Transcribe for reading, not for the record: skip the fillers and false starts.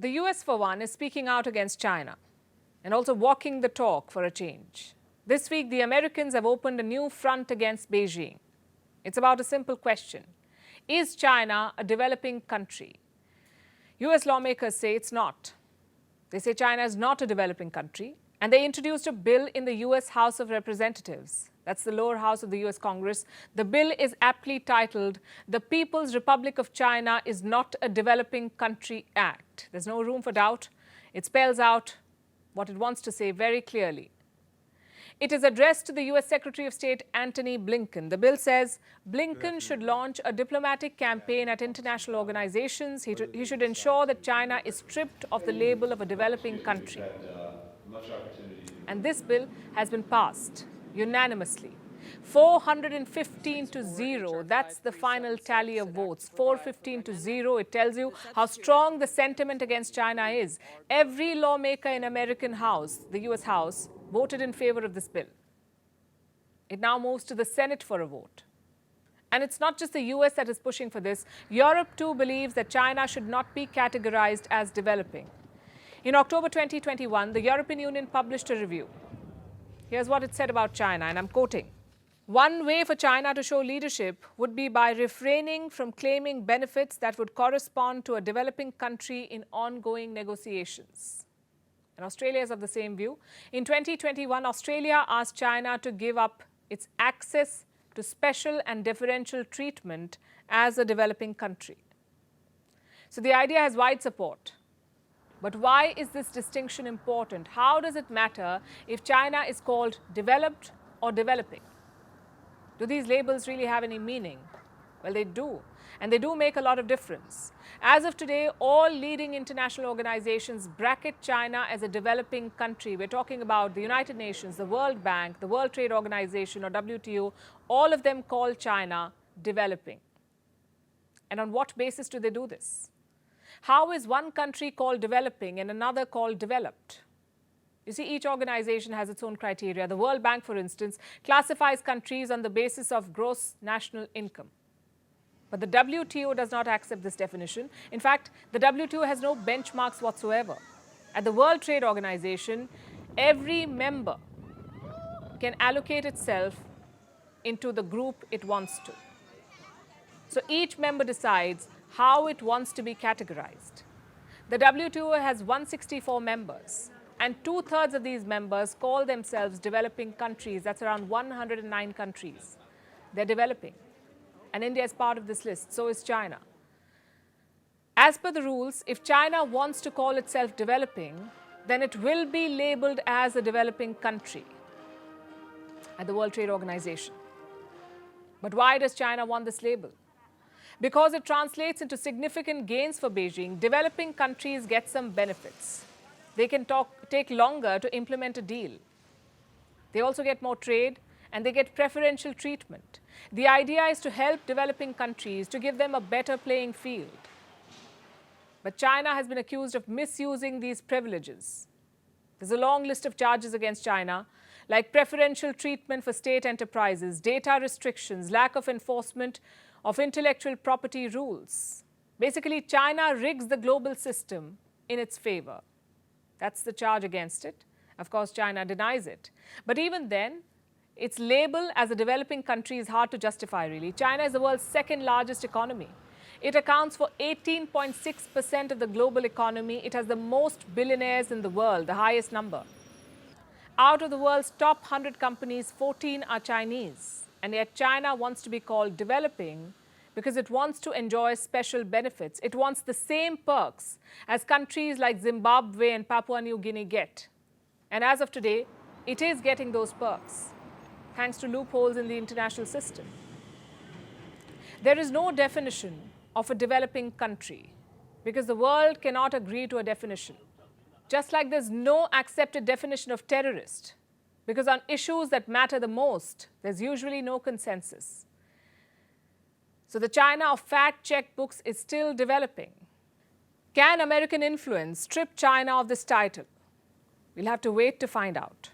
The US, for one, is speaking out against China and also walking the talk for a change. This week, the Americans have opened a new front against Beijing. It's about a simple question. Is China a developing country? US lawmakers say it's not. They say China is not a developing country, and they introduced a bill in the US House of Representatives. That's the lower house of the US Congress. The bill is aptly titled, "The People's Republic of China is Not a Developing Country Act." There's no room for doubt. It spells out what it wants to say very clearly. It is addressed to the US Secretary of State Antony Blinken. The bill says Blinken should launch a diplomatic campaign at international organizations. He should ensure that China is stripped of the label of a developing country. And this bill has been passed unanimously. 415 to 0, that's the final tally of votes. 415 to 0, it tells you how strong the sentiment against China is. Every lawmaker in American House, the US House, voted in favor of this bill. It now moves to the Senate for a vote. And it's not just the US that is pushing for this. Europe too believes that China should not be categorized as developing. In October 2021, the European Union published a review. Here's what it said about China, and I'm quoting. One way for China to show leadership would be by refraining from claiming benefits that would correspond to a developing country in ongoing negotiations. And Australia is of the same view. In 2021, Australia asked China to give up its access to special and differential treatment as a developing country. So the idea has wide support. But why is this distinction important? How does it matter if China is called developed or developing? Do these labels really have any meaning? Well, they do. And they do make a lot of difference. As of today, all leading international organizations bracket China as a developing country. We're talking about the United Nations, the World Bank, the World Trade Organization, or WTO. All of them call China developing. And on what basis do they do this? How is one country called developing and another called developed? You see, each organization has its own criteria. The World Bank, for instance, classifies countries on the basis of gross national income. But the WTO does not accept this definition. In fact, the WTO has no benchmarks whatsoever. At the World Trade Organization, every member can allocate itself into the group it wants to. So each member decides how it wants to be categorized. The WTO has 164 members, and 2/3 of these members call themselves developing countries. That's around 109 countries. They're developing. And India is part of this list, so is China. As per the rules, if China wants to call itself developing, then it will be labeled as a developing country at the World Trade Organization. But why does China want this label? Because it translates into significant gains for Beijing. Developing countries get some benefits. They can take longer to implement a deal. They also get more trade, and they get preferential treatment. The idea is to help developing countries, to give them a better playing field. But China has been accused of misusing these privileges. There's a long list of charges against China, like preferential treatment for state enterprises, data restrictions, lack of enforcement of intellectual property rules. Basically, China rigs the global system in its favor. That's the charge against it. Of course, China denies it. But even then, its label as a developing country is hard to justify, really. China is the world's second largest economy. It accounts for 18.6% of the global economy. It has the most billionaires in the world, the highest number. Out of the world's top 100 companies, 14 are Chinese. And yet China wants to be called developing because it wants to enjoy special benefits. It wants the same perks as countries like Zimbabwe and Papua New Guinea get. And as of today, it is getting those perks, thanks to loopholes in the international system. There is no definition of a developing country because the world cannot agree to a definition. Just like there's no accepted definition of terrorist, because on issues that matter the most, there's usually no consensus. So the China of fact checkbooks is still developing. Can American influence strip China of this title? We'll have to wait to find out.